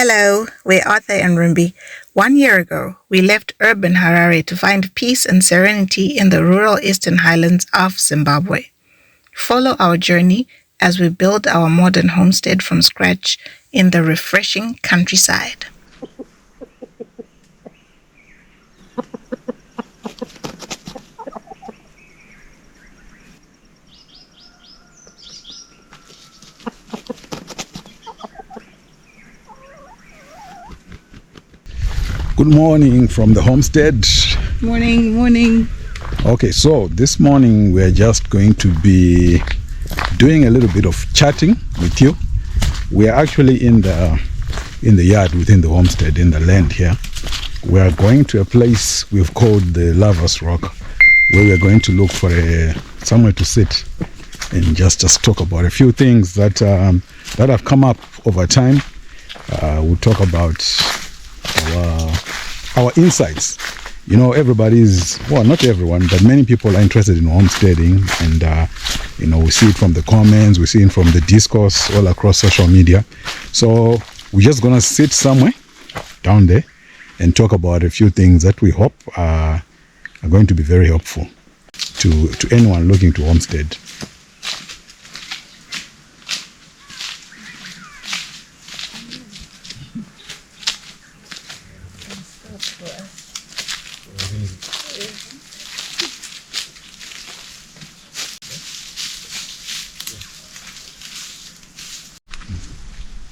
Hello, we're Arthur and Rimbi. 1 year ago, we left urban Harare to find peace and serenity in the rural eastern highlands of Zimbabwe. Follow our journey as we build our modern homestead from scratch in the refreshing countryside. Good morning from the homestead. Morning. Okay, so this morning we're just going to be doing a little bit of chatting with you. We are actually in the yard within the homestead, in the land here. We are going to a place we've called the Lovers Rock, where we're going to look for somewhere to sit and just talk about a few things that have come up over time. We'll talk about our insights. You know, not everyone, but many people are interested in homesteading, and we see it from the comments, we see it from the discourse all across social media. So we're just gonna sit somewhere down there and talk about a few things that we hope are going to be very helpful to anyone looking to homestead.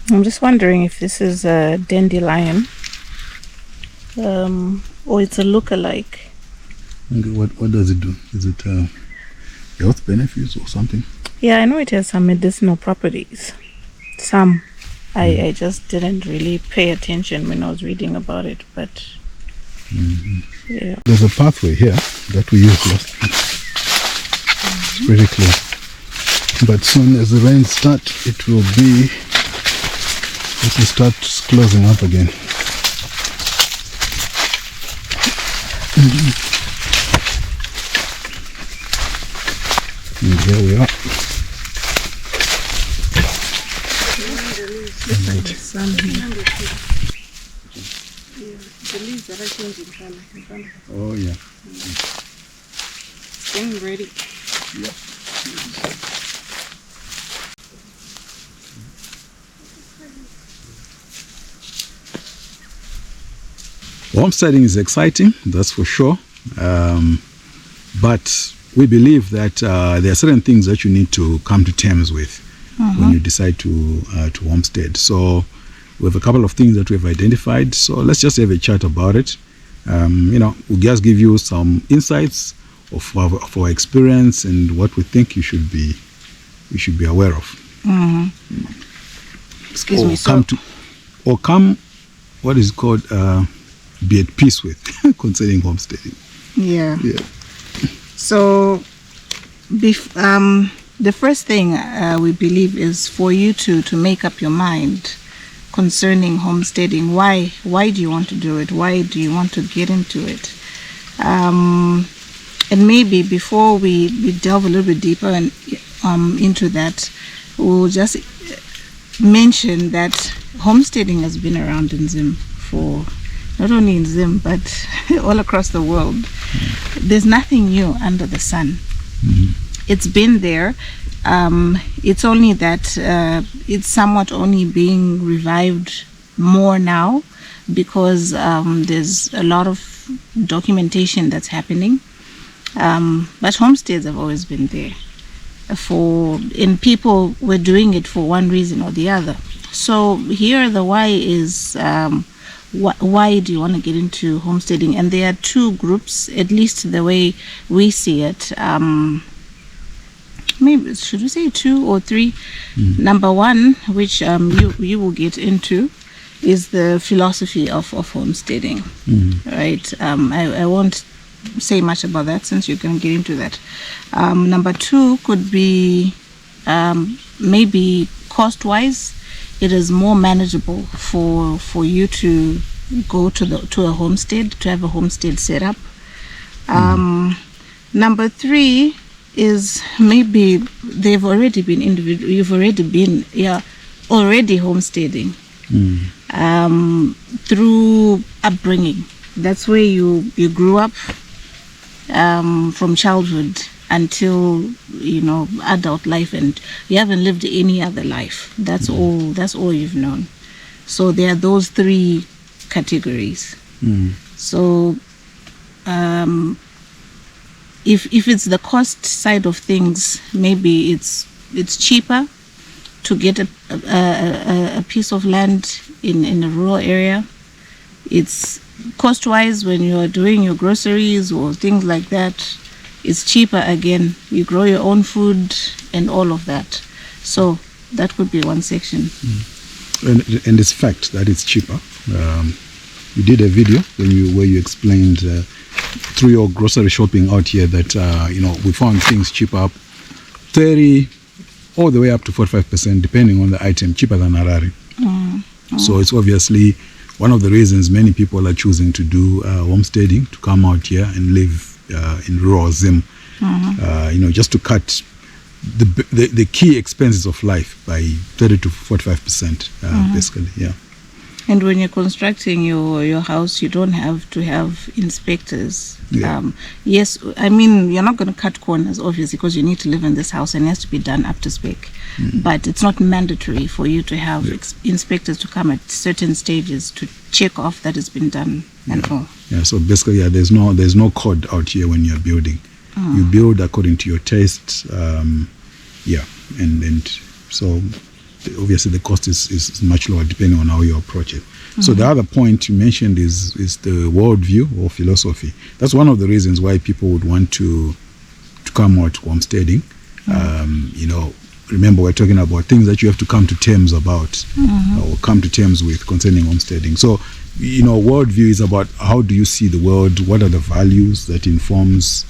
I'm just wondering if this is a dandelion or it's a look-alike. What does it do? Is it health benefits or something? Yeah, I know it has some medicinal properties. Some. I just didn't really pay attention when I was reading about it, but yeah. There's a pathway here that we used last week. It's pretty clear. But soon as the rains start, it will start closing up again. And here we are. The leaves that are changing color. Oh yeah. It's getting ready. Yeah. Homesteading is exciting, that's for sure. But we believe that there are certain things that you need to come to terms with when you decide to homestead. So we have a couple of things that we have identified. So let's just have a chat about it. We'll just give you some insights of our experience and what we think you should be aware of. Excuse me. What is called be at peace with concerning homesteading. Yeah. So, the first thing we believe is for you to make up your mind concerning homesteading. Why do you want to do it? Why do you want to get into it? And maybe before we delve a little bit deeper into that, we'll just mention that homesteading has been around in Zim for not only in Zim but all across the world. There's nothing new under the sun. It's been there. It's only that it's somewhat only being revived more now because there's a lot of documentation that's happening. But homesteads have always been there. And people were doing it for one reason or the other. So here the why is why do you want to get into homesteading? And there are two groups, at least the way we see it. Maybe should we say two or three? Number one, which you will get into, is the philosophy of homesteading. Right? I won't say much about that since you're going to get into that. Number two could be maybe cost-wise. It is more manageable for you to go to a homestead, to have a homestead set up. Number three is maybe you've already been homesteading. through upbringing. That's where you grew up, from childhood until adult life, and you haven't lived any other life. That's all you've known. So there are those three categories. So if it's the cost side of things, maybe it's cheaper to get a piece of land in a rural area. It's cost-wise, when you're doing your groceries or things like that, it's cheaper again. You grow your own food and all of that. So that could be one section. And it's fact that it's cheaper. You did a video where you explained through your grocery shopping out here that we found things cheaper, 30 all the way up to 45%, depending on the item, cheaper than Harare. So it's obviously one of the reasons many people are choosing to do homesteading, to come out here and live in rural Zim, just to cut the key expenses of life by 30 to 45%, basically, yeah. And when you're constructing your house, you don't have to have inspectors. Yeah. Yes, I mean, you're not going to cut corners, obviously, because you need to live in this house and it has to be done up to spec. But it's not mandatory for you to have inspectors to come at certain stages to check off that it's been done and all. Yeah, so basically, there's no code out here when you're building. You build according to your taste, and so obviously the cost is much lower depending on how you approach it. So the other point you mentioned is the worldview or philosophy. That's one of the reasons why people would want to come out homesteading. Remember, we're talking about things that you have to come to terms about or come to terms with concerning homesteading. So, worldview is about how do you see the world, what are the values that informs,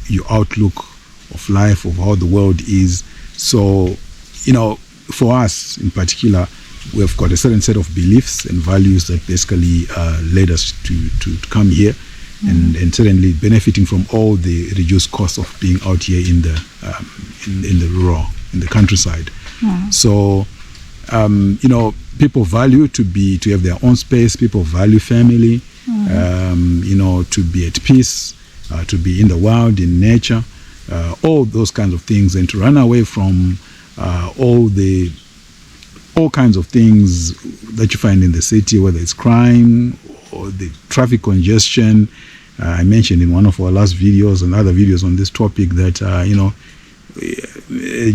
your outlook of life, of how the world is. So, for us in particular, we've got a certain set of beliefs and values that basically led us to come here, and certainly benefiting from all the reduced costs of being out here in the rural, in the countryside. So, people value to have their own space. People value family. To be at peace, to be in the wild, in nature, all those kinds of things, and to run away from all kinds of things that you find in the city, whether it's crime or the traffic congestion. I mentioned in one of our last videos and other videos on this topic that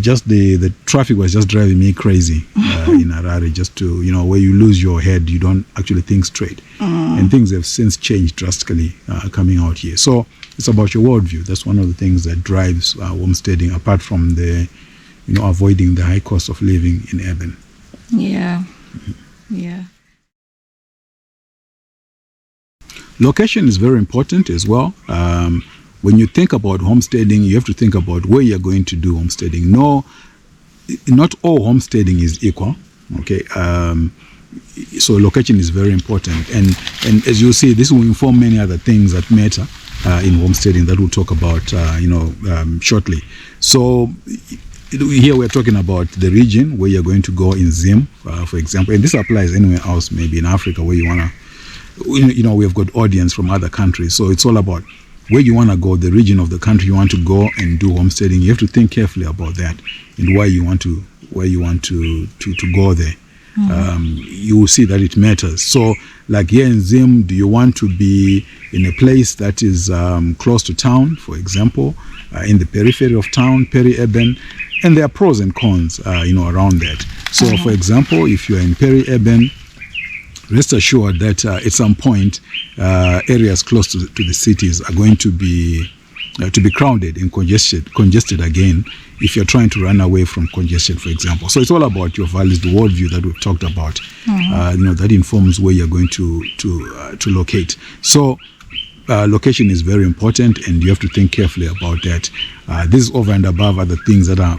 just the traffic was just driving me crazy in Harare. Just to where you lose your head, you don't actually think straight, and things have since changed drastically coming out here. So it's about your worldview. That's one of the things that drives homesteading, apart from the avoiding the high cost of living in urban. Yeah. Location is very important as well. When you think about homesteading, you have to think about where you're going to do homesteading. No, not all homesteading is equal. Okay. So location is very important, and as you see, this will inform many other things that matter in homesteading that we'll talk about shortly. So here we're talking about the region where you're going to go in Zim, for example, and this applies anywhere else, maybe in Africa, where you want to, we've got audience from other countries. So it's all about where you want to go, the region of the country you want to go and do homesteading. You have to think carefully about that and why you want to go there. You will see that it matters. So like here in Zim, do you want to be in a place that is close to town, for example, in the periphery of town, peri-urban? And there are pros and cons, around that. So, for example, if you are in peri-urban, rest assured that at some point, areas close to the cities are going to be crowded and congested again. If you're trying to run away from congestion, for example. So it's all about your values, the worldview that we've talked about. That informs where you're going to locate. So location is very important, and you have to think carefully about that. This is over and above other things that are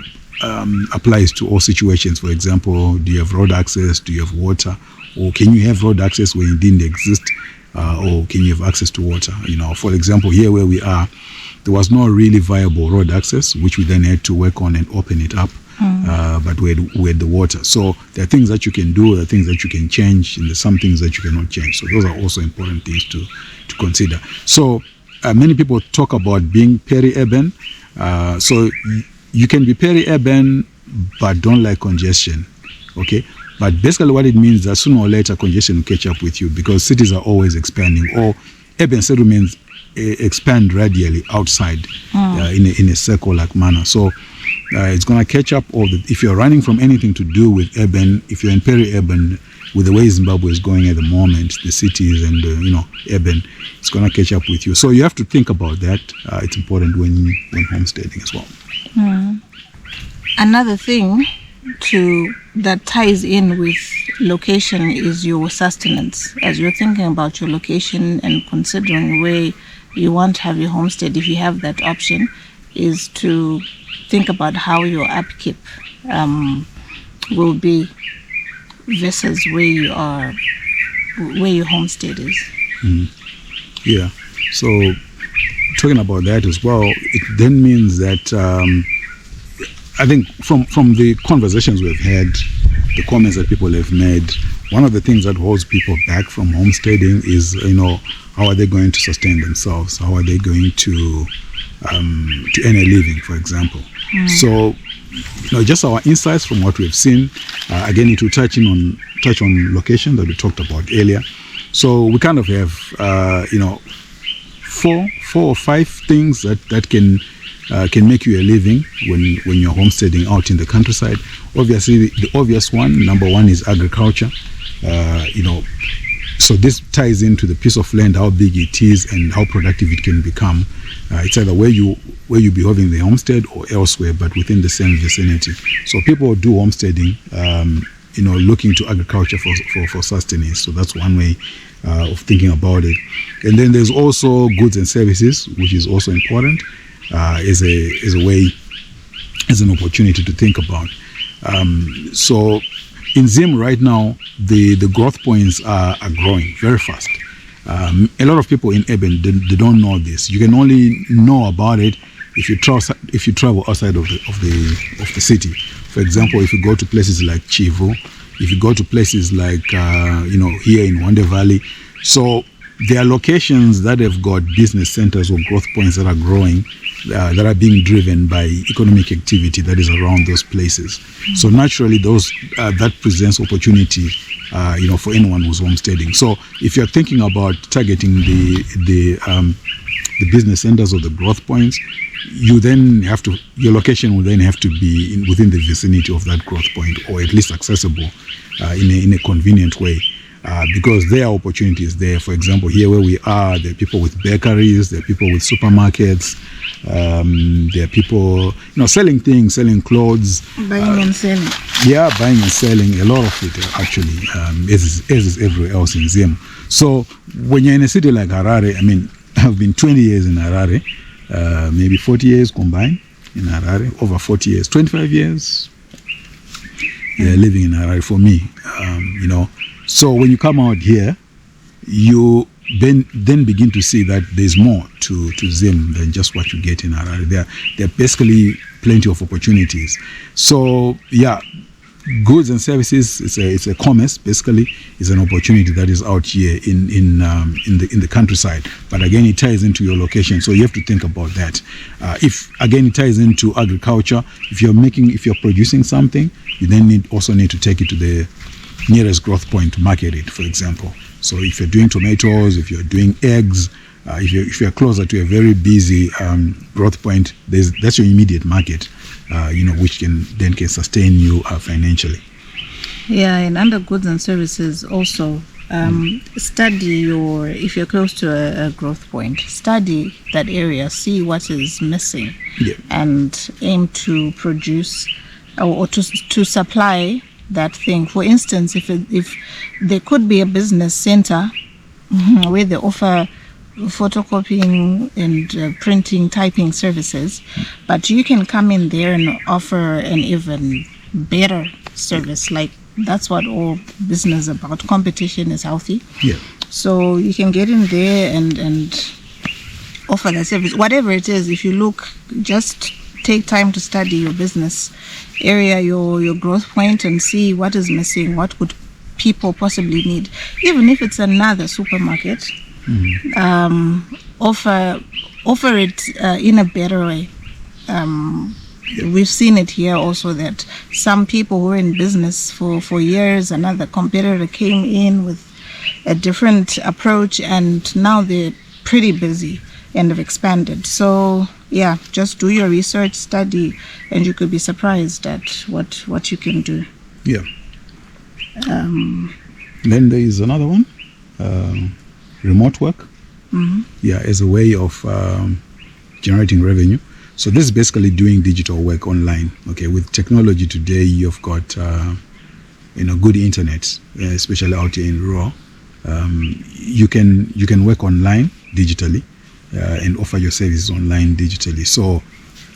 applies to all situations. For example, do you have road access? Do you have water? Or can you have road access where it didn't exist? Or can you have access to water? For example, here where we are, there was no really viable road access, which we then had to work on and open it up. but we had the water. So there are things that you can do, there are things that you can change, and there's some things that you cannot change. So those are also important things to consider. So many people talk about being peri-urban. So you can be peri-urban, but don't like congestion. Okay, but basically what it means is that sooner or later congestion will catch up with you, because cities are always expanding, or urban settlements expand radially outside in a circle-like manner. So it's going to catch up. If you're running from anything to do with urban, if you're in peri-urban, with the way Zimbabwe is going at the moment, the cities and urban, it's going to catch up with you. So you have to think about that. It's important when homesteading as well. Another thing that ties in with location is your sustenance. As you're thinking about your location and considering where you want to have your homestead, if you have that option, is to think about how your upkeep will be versus where your homestead is. Yeah. So talking about that as well, it then means that I think from the conversations we've had, the comments that people have made, one of the things that holds people back from homesteading is, how are they going to sustain themselves? How are they going to earn a living, for example? So, just our insights from what we've seen. Again, it will touch on location that we talked about earlier. So we kind of have, 4 or 5 things that can make you a living when you're homesteading out in the countryside. Obviously, the obvious one, number one, is agriculture. So this ties into the piece of land, how big it is and how productive it can become. It's either where you be having the homestead or elsewhere, but within the same vicinity. So people do homesteading, looking to agriculture for sustenance. So that's one way of thinking about it. And then there's also goods and services, which is also important. Is a way, as an opportunity to think about. So in Zim right now, the growth points are growing very fast. A lot of people in urban, they don't know this. You can only know about it if you travel outside of the city. For example, if you go to places like Chivu, if you go to places like here in Wande Valley. So there are locations that have got business centers or growth points that are growing, that are being driven by economic activity that is around those places. So naturally, that presents opportunity, for anyone who's homesteading. So if you're thinking about targeting the business centers or the growth points, your location will then have to be within the vicinity of that growth point, or at least accessible in a convenient way. Because there are opportunities there. For example, here where we are, there are people with bakeries, there are people with supermarkets, there are people, selling things, selling clothes. Buying and selling. Yeah, buying and selling, a lot of it actually, as is everywhere else in Zim. So when you're in a city like Harare, I've been 20 years in Harare, maybe 40 years combined in Harare, over 40 years, 25 years living in Harare for me, So when you come out here, you then begin to see that there's more to Zim than just what you get in Harare. There are basically plenty of opportunities. So yeah, goods and services, it's a commerce, basically. It's an opportunity that is out here in the countryside. But again, it ties into your location, so you have to think about that. If again it ties into agriculture, if you're producing something, you then also need to take it to the nearest growth point to market it, for example. So if you're doing tomatoes, if you're doing eggs, if you're closer to a very busy growth point, that's your immediate market, which can sustain you financially. Yeah, and under goods and services also, study if you're close to a growth point, study that area, see what is missing, and aim to produce or to supply that thing. For instance, if there could be a business center where they offer photocopying and printing, typing services, but you can come in there and offer an even better service. Like, that's what all business is about. Competition is healthy. Yeah. So you can get in there and offer that service, whatever it is. If you look just take time to study your business area, your growth point, and see what is missing, what would people possibly need. Even if it's another supermarket, offer it in a better way. We've seen it here also that some people who were in business for years, another competitor came in with a different approach, and now they're pretty busy and have expanded. So yeah, just do your research, study, and you could be surprised at what you can do. Yeah. Then there is another one, remote work. Yeah, as a way of generating revenue. So this is basically doing digital work online. Okay, with technology today, you've got good internet, especially out here in rural. You can work online digitally and offer your services online digitally. So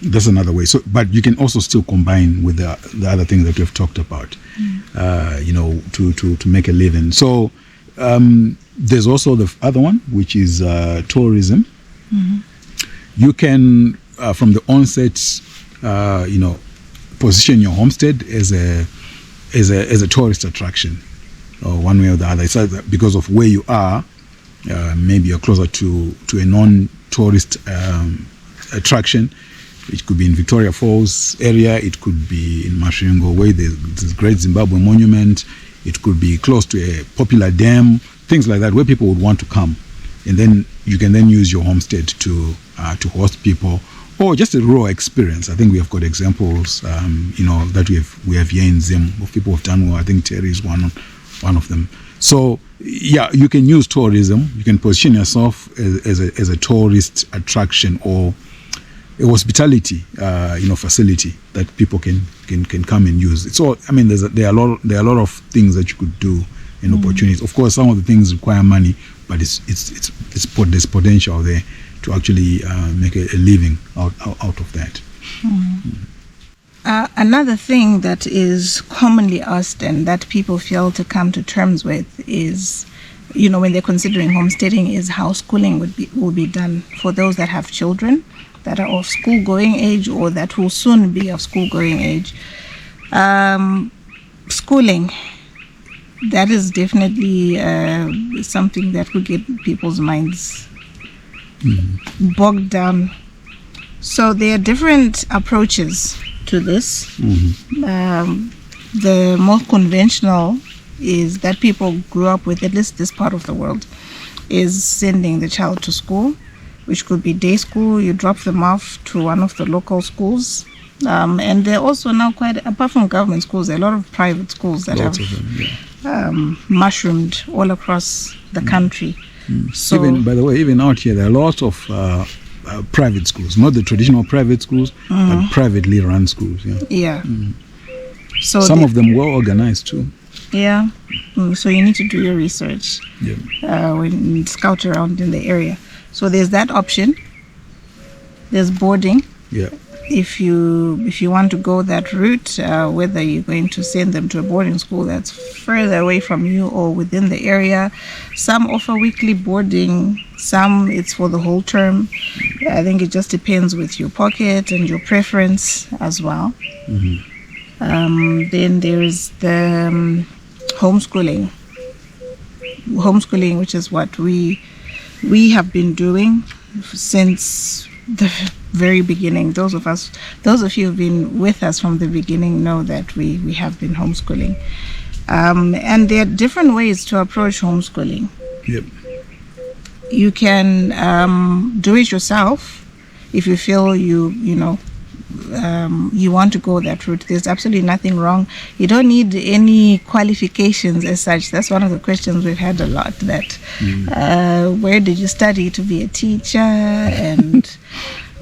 that's another way. So, but you can also still combine with the other things that we've talked about, to make a living. So there's also the other one, which is tourism. You can, from the onset, position your homestead as a tourist attraction, one way or the other. It's either because of where you are. Maybe you're closer to a non-tourist attraction. It could be in Victoria Falls area. It could be in Mashingo, where there's this great Zimbabwe monument. It could be close to a popular dam, things like that, where people would want to come. And then you can then use your homestead to host people, or just a raw experience. I think we have got examples, that we have here in Zim of people who've done well. I think Terry is one of them. So yeah, you can use tourism. You can position yourself as a tourist attraction or a hospitality, facility that people can come and use. So I mean, there are a lot of things that you could do and opportunities. Of course, some of the things require money, but there's potential there to actually make a living out of that. Another thing that is commonly asked and that people fail to come to terms with is, when they're considering homesteading, is how schooling will be done for those that have children that are of school-going age or that will soon be of school-going age. Schooling, that is definitely something that could get people's minds bogged down. So there are different approaches to this. The most conventional is that people grew up with, at least this part of the world, is sending the child to school, which could be day school. You drop them off to one of the local schools. And there are also now apart from government schools, there are a lot of private schools that mushroomed all across the country. So, even, by the way, even out here, there are lots of private schools, not the traditional private schools, but privately run schools. So some of them well organized too. So you need to do your research when you scout around in the area. So there's that option. There's boarding. If you want to go that route, whether you're going to send them to a boarding school that's further away from you or within the area. Some offer weekly boarding, some it's for the whole term. I think it just depends with your pocket and your preference as well. Then there's the homeschooling, which is what we have been doing since the very beginning. Those of you who've been with us from the beginning know that we have been homeschooling. And there are different ways to approach homeschooling. You can do it yourself if you feel you want to go that route. There's absolutely nothing wrong. You don't need any qualifications as such. That's one of the questions we've had a lot, that where did you study to be a teacher and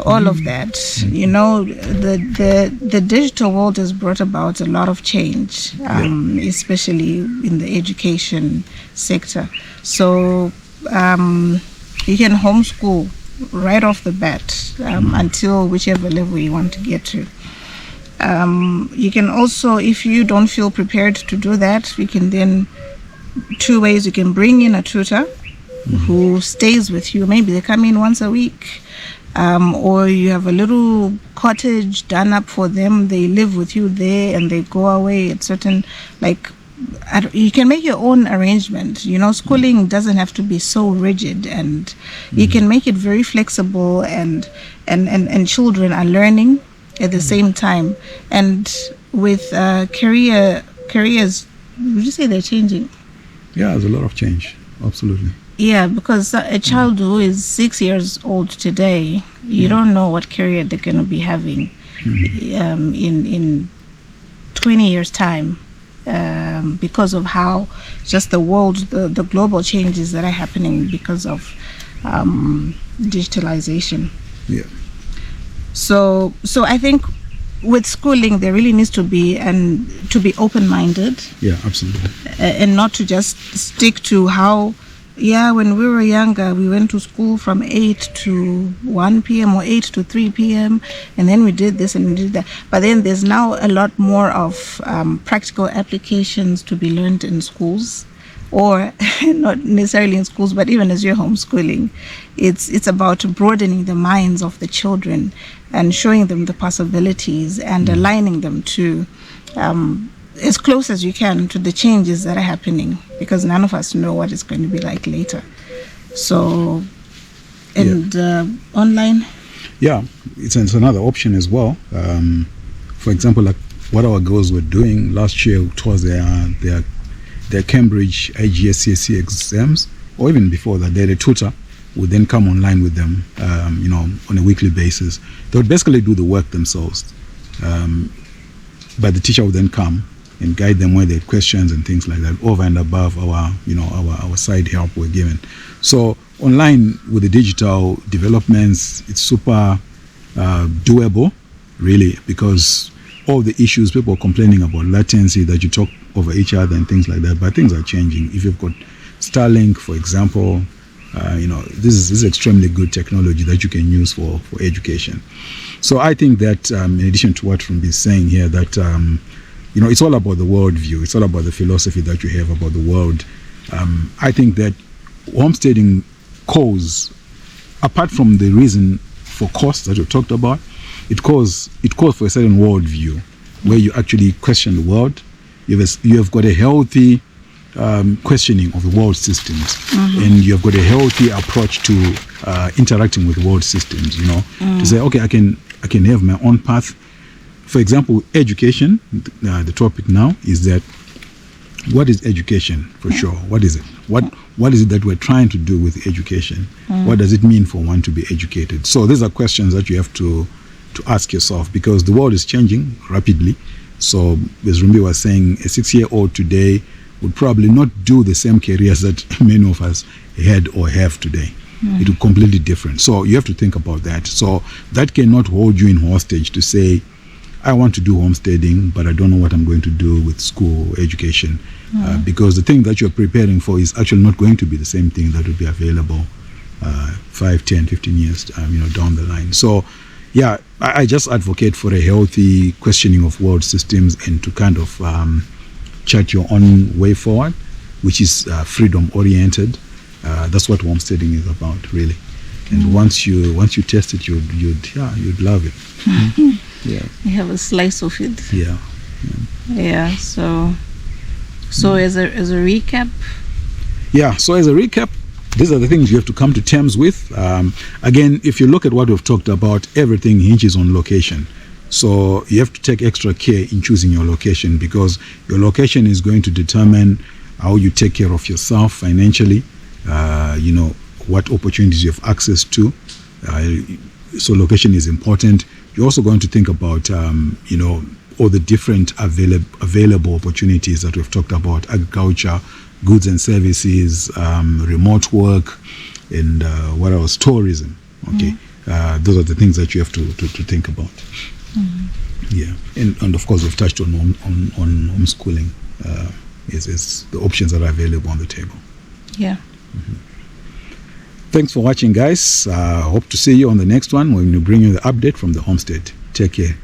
all of that. The digital world has brought about a lot of change, especially in the education sector. So you can homeschool right off the bat until whichever level you want to get to. You can also, if you don't feel prepared to do that, you can then, two ways, you can bring in a tutor who stays with you. Maybe they come in once a week. or you have a little cottage done up for them. They live with you there, and they go away at certain, like, you can make your own arrangement. Schooling doesn't have to be so rigid, and you can make it very flexible, and children are learning at the same time. And with careers, would you say they're changing? Yeah, there's a lot of change. Absolutely. Yeah, because a child who is 6 years old today, you don't know what career they're going to be having in 20 years' time, because of how just the world, the global changes that are happening because of digitalization. Yeah. So I think with schooling, there really needs to be open-minded. Yeah, absolutely. And not to just stick to how. Yeah, when we were younger, we went to school from 8 to 1 p.m. or 8 to 3 p.m. and then we did this and we did that. But then there's now a lot more of practical applications to be learned in schools, or not necessarily in schools, but even as you're homeschooling. It's about broadening the minds of the children and showing them the possibilities and aligning them to as close as you can to the changes that are happening, because none of us know what it's going to be like later. So, and online? Yeah, it's another option as well. For example, like what our girls were doing last year towards their Cambridge IGCSE exams, or even before that, they had a tutor who would then come online with them, on a weekly basis. They would basically do the work themselves, but the teacher would then come and guide them where they had questions and things like that, over and above our side help we're given. So online with the digital developments, it's super doable, really, because all the issues people are complaining about, latency, that you talk over each other and things like that, but things are changing. If you've got Starlink, for example, this is extremely good technology that you can use for education. So I think that in addition to what Rumbi is saying here, that it's all about the worldview. It's all about the philosophy that you have about the world. I think that homesteading calls, apart from the reason for cost that you talked about, it calls for a certain worldview where you actually question the world. You have got a healthy questioning of the world systems, and you have got a healthy approach to interacting with world systems. To say, okay, I can have my own path. For example, education, the topic now is that, what is education for sure? What is it? What is it that we're trying to do with education? What does it mean for one to be educated? So these are questions that you have to ask yourself, because the world is changing rapidly. So as Rumbi was saying, a 6-year-old today would probably not do the same careers that many of us had or have today. It will be completely different. So you have to think about that. So that cannot hold you in hostage to say, I want to do homesteading, but I don't know what I'm going to do with school education, because the thing that you're preparing for is actually not going to be the same thing that will be available 5, 10, 15 years down the line. So yeah, I just advocate for a healthy questioning of world systems and to kind of chart your own way forward, which is freedom oriented. That's what homesteading is about, really. And once you test it, you'd love it. Yeah. You have a slice of it. Yeah. Yeah. So as a recap. Yeah. So as a recap, these are the things you have to come to terms with. Again, if you look at what we've talked about, everything hinges on location. So you have to take extra care in choosing your location, because your location is going to determine how you take care of yourself financially, what opportunities you have access to. So location is important. You're also going to think about, all the different available opportunities that we've talked about: agriculture, goods and services, remote work, and what else? Tourism. Okay, those are the things that you have to think about. Yeah, and of course we've touched on homeschooling is the options that are available on the table. Yeah. Thanks for watching, guys. Hope to see you on the next one when we bring you the update from the homestead. Take care.